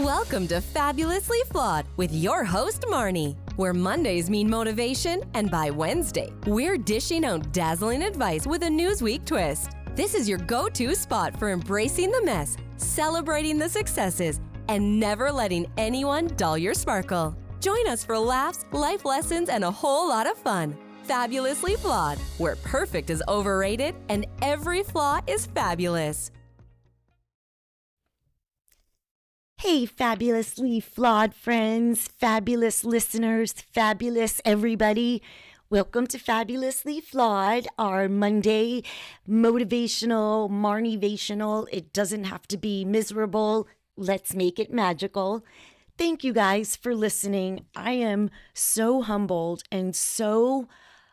Welcome to Fabulously Flawed with your host, Marni, where Mondays mean motivation, and by Wednesday, we're dishing out dazzling advice with a Newsweek twist. This is your go-to spot for embracing the mess, celebrating the successes, and never letting anyone dull your sparkle. Join us for laughs, life lessons, and a whole lot of fun. Fabulously Flawed, where perfect is overrated and every flaw is fabulous. Hey, fabulously flawed friends, fabulous listeners, fabulous everybody. Welcome to Fabulously Flawed, our Monday motivational, Marnivational. It doesn't have to be miserable. Let's make it magical. Thank you guys for listening. I am so humbled and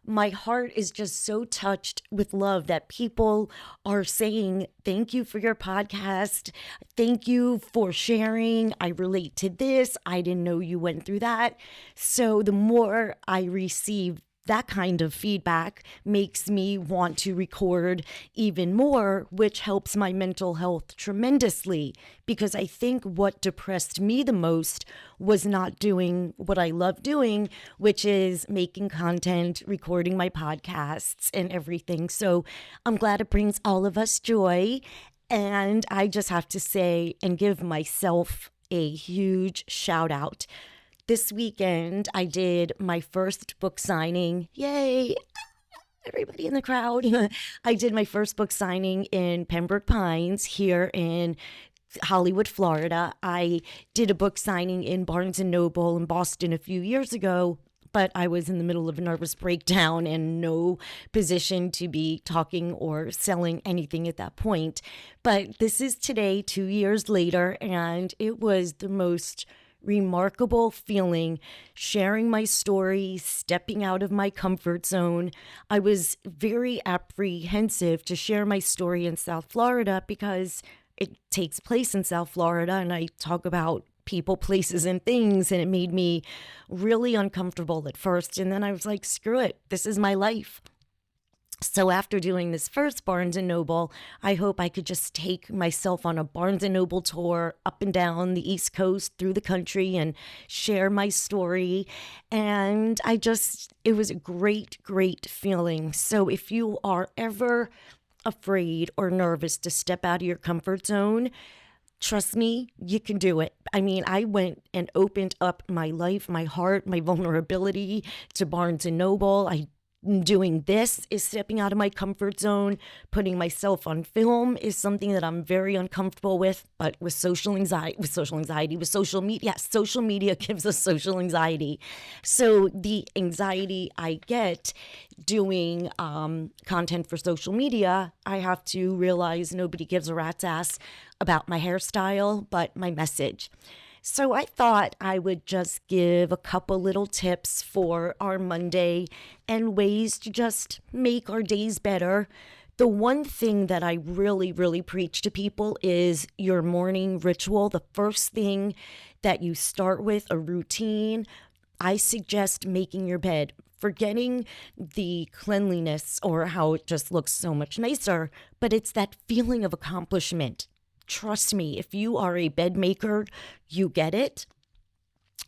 my heart is just so touched with love that people are saying, thank you for your podcast. Thank you for sharing. I relate to this. I didn't know you went through that. So the more I receive that kind of feedback makes me want to record even more, which helps my mental health tremendously, because I think what depressed me the most was not doing what I love doing, which is making content, recording my podcasts and everything. So I'm glad it brings all of us joy. And I just have to say and give myself a huge shout out. This weekend, I did my first book signing. Yay! Everybody in the crowd. I did my first book signing in Pembroke Pines here in Hollywood, Florida. I did a book signing in Barnes & Noble in Boston a few years ago, but I was in the middle of a nervous breakdown and no position to be talking or selling anything at that point. But this is today, 2 years later, and it was the most remarkable feeling, sharing my story, stepping out of my comfort zone. I was very apprehensive to share my story in South Florida because it takes place in South Florida and I talk about people, places, and things, and it made me really uncomfortable at first. And then I was like, screw it, this is my life. So after doing this first Barnes & Noble, I hope I could just take myself on a Barnes & Noble tour up and down the East Coast through the country and share my story. And it was a great, great feeling. So if you are ever afraid or nervous to step out of your comfort zone, trust me, you can do it. I mean, I went and opened up my life, my heart, my vulnerability to Barnes & Noble. Doing this is stepping out of my comfort zone. Putting myself on film is something that I'm very uncomfortable with, but with social media gives us social anxiety. So the anxiety I get doing content for social media, I have to realize nobody gives a rat's ass about my hairstyle, but my message. So I thought I would just give a couple little tips for our Monday and ways to just make our days better. The one thing that I really, really preach to people is your morning ritual. The first thing that you start with, a routine, I suggest making your bed. Forgetting the cleanliness or how it just looks so much nicer, but it's that feeling of accomplishment. Trust me, if you are a bed maker, you get it.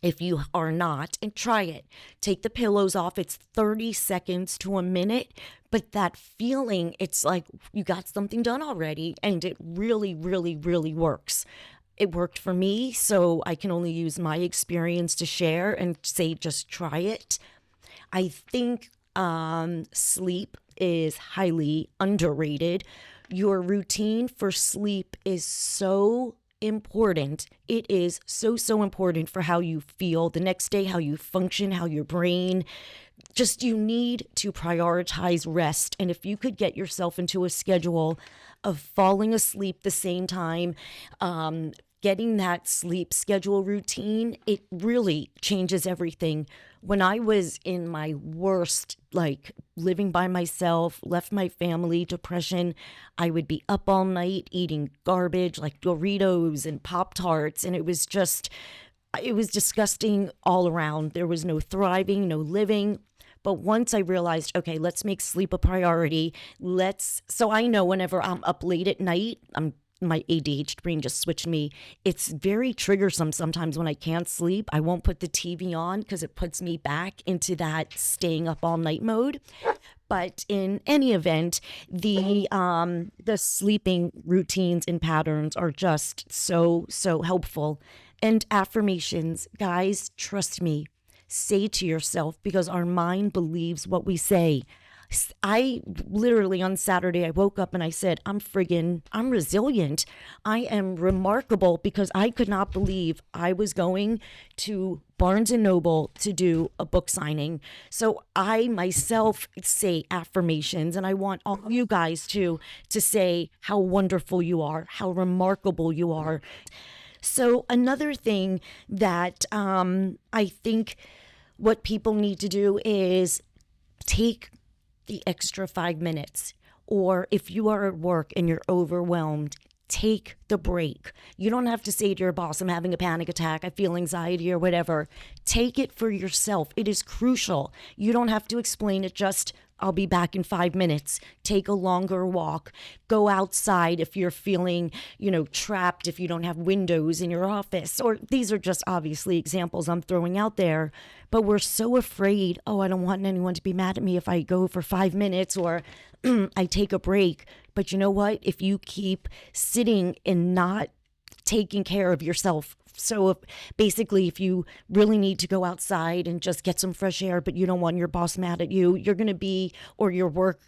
If you are not, and try it. Take the pillows off. It's 30 seconds to a minute, but that feeling, it's like you got something done already, and it really, really, really works. It worked for me, so I can only use my experience to share and say just try it. I think sleep is highly underrated. Your routine for sleep is so important. It is so, so important for how you feel the next day, how you function, how your brain, you need to prioritize rest. And if you could get yourself into a schedule of falling asleep the same time, getting that sleep schedule routine, it really changes everything. When I was in my worst, living by myself, left my family, depression, I would be up all night eating garbage like Doritos and Pop-Tarts. And it was disgusting all around. There was no thriving, no living. But once I realized, okay, let's make sleep a priority. So I know whenever I'm up late at night, I'm my ADHD brain just switched me. It's very triggersome sometimes when I can't sleep. I won't put the TV on because it puts me back into that staying up all night mode. But in any event, the sleeping routines and patterns are just so helpful. And affirmations, guys, trust me, say to yourself, because our mind believes what we say. I literally on Saturday, I woke up and I said, I'm resilient. I am remarkable, because I could not believe I was going to Barnes and Noble to do a book signing. So I myself say affirmations, and I want all you guys to say how wonderful you are, how remarkable you are. So another thing that I think what people need to do is take the extra 5 minutes, or if you are at work and you're overwhelmed, take the break. You don't have to say to your boss, I'm having a panic attack, I feel anxiety or whatever. Take it for yourself. It is crucial. You don't have to explain it, just I'll be back in 5 minutes. Take a longer walk. Go outside if you're feeling, trapped, if you don't have windows in your office. Or these are just obviously examples I'm throwing out there. But we're so afraid, I don't want anyone to be mad at me if I go for 5 minutes or I take a break. But you know what? If you keep sitting and not taking care of yourself, so if you really need to go outside and just get some fresh air, but you don't want your boss mad at you, you're going to be, or your work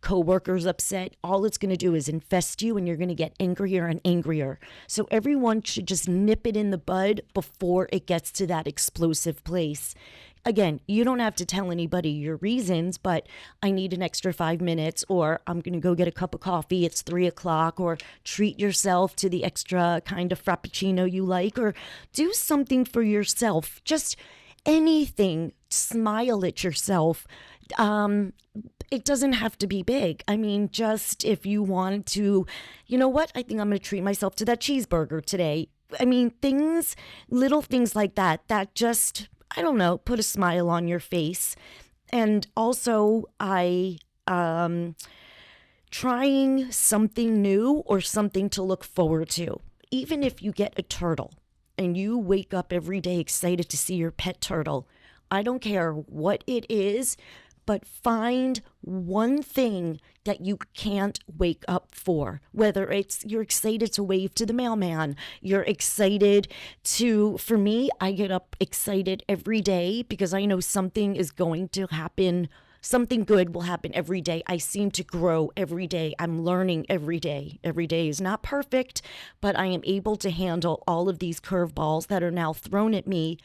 co-workers upset, all it's going to do is infest you, and you're going to get angrier and angrier. So everyone should just nip it in the bud before it gets to that explosive place. Again, you don't have to tell anybody your reasons, but I need an extra 5 minutes, or I'm going to go get a cup of coffee. It's 3:00, or treat yourself to the extra kind of frappuccino you like, or do something for yourself. Just anything. Smile at yourself. It doesn't have to be big. I mean, just if you want to, you know what? I think I'm going to treat myself to that cheeseburger today. I mean, little things like that just, I don't know, put a smile on your face. And also, trying something new or something to look forward to. Even if you get a turtle and you wake up every day excited to see your pet turtle, I don't care what it is, but find one thing that you can't wake up for. Whether it's you're excited to wave to the mailman, you're excited for me, I get up excited every day because I know something is going to happen. Something good will happen every day. I seem to grow every day. I'm learning every day. Every day is not perfect, but I am able to handle all of these curveballs that are now thrown at me.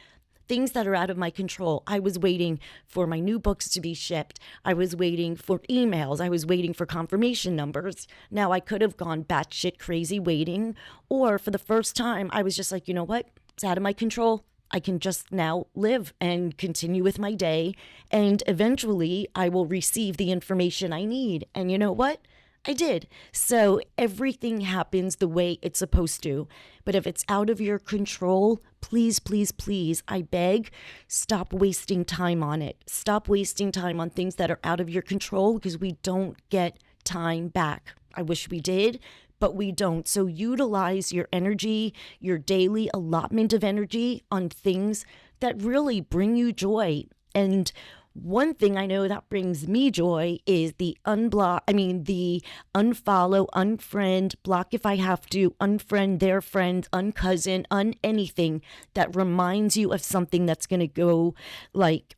Things that are out of my control. I was waiting for my new books to be shipped. I was waiting for emails. I was waiting for confirmation numbers. Now, I could have gone batshit crazy waiting, or for the first time, I was just like, you know what? It's out of my control. I can just now live and continue with my day, and eventually I will receive the information I need. And you know what? I did. So everything happens the way it's supposed to. But if it's out of your control, please, please, please, I beg, stop wasting time on it. Stop wasting time on things that are out of your control, because we don't get time back. I wish we did, but we don't. So utilize your energy, your daily allotment of energy on things that really bring you joy. And one thing I know that brings me joy is the unfollow, unfriend, block if I have to, unfriend their friends, uncousin, anything that reminds you of something that's going to go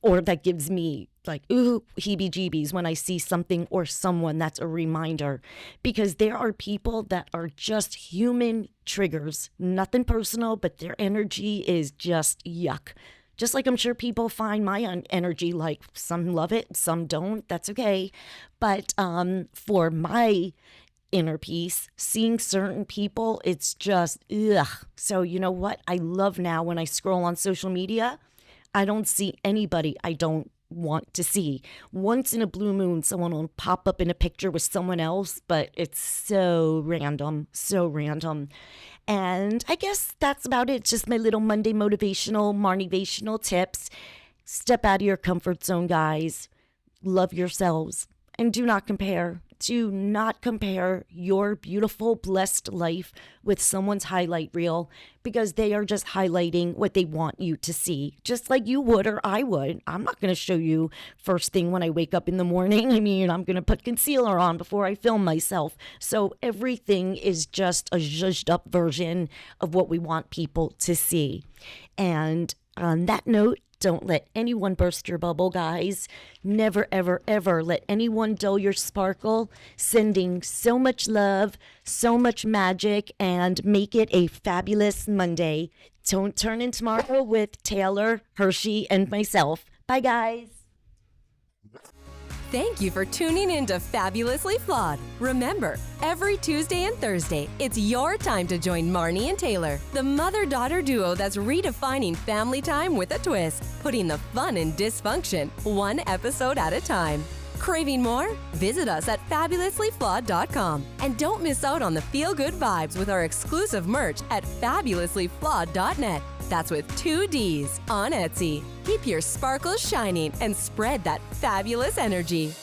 or that gives me ooh, heebie-jeebies when I see something or someone that's a reminder. Because there are people that are just human triggers, nothing personal, but their energy is just yuck. Just like I'm sure people find my energy, some love it, some don't, that's okay. But for my inner peace, seeing certain people, it's just, ugh. So you know what? I love now when I scroll on social media, I don't see anybody I don't want to see. Once in a blue moon, someone will pop up in a picture with someone else, but it's so random. And I guess that's about it. It's just my little Monday motivational tips. Step out of your comfort zone, guys. Love yourselves. And do not compare. to not compare your beautiful, blessed life with someone's highlight reel, because they are just highlighting what they want you to see, just like you would or I would. I'm not going to show you first thing when I wake up in the morning. I mean, I'm going to put concealer on before I film myself. So everything is just a zhuzhed up version of what we want people to see. And on that note, don't let anyone burst your bubble, guys. Never, ever, ever let anyone dull your sparkle. Sending so much love, so much magic, and make it a fabulous Monday. Don't turn in tomorrow with Taylor, Hershey, and myself. Bye, guys. Thank you for tuning in to Fabulously Flawed. Remember, every Tuesday and Thursday, it's your time to join Marni and Taylor, the mother-daughter duo that's redefining family time with a twist, putting the fun in dysfunction, one episode at a time. Craving more? Visit us at fabulouslyflawed.com. And don't miss out on the feel-good vibes with our exclusive merch at fabulouslyflawed.net. That's with 2 Ds on Etsy. Keep your sparkles shining and spread that fabulous energy.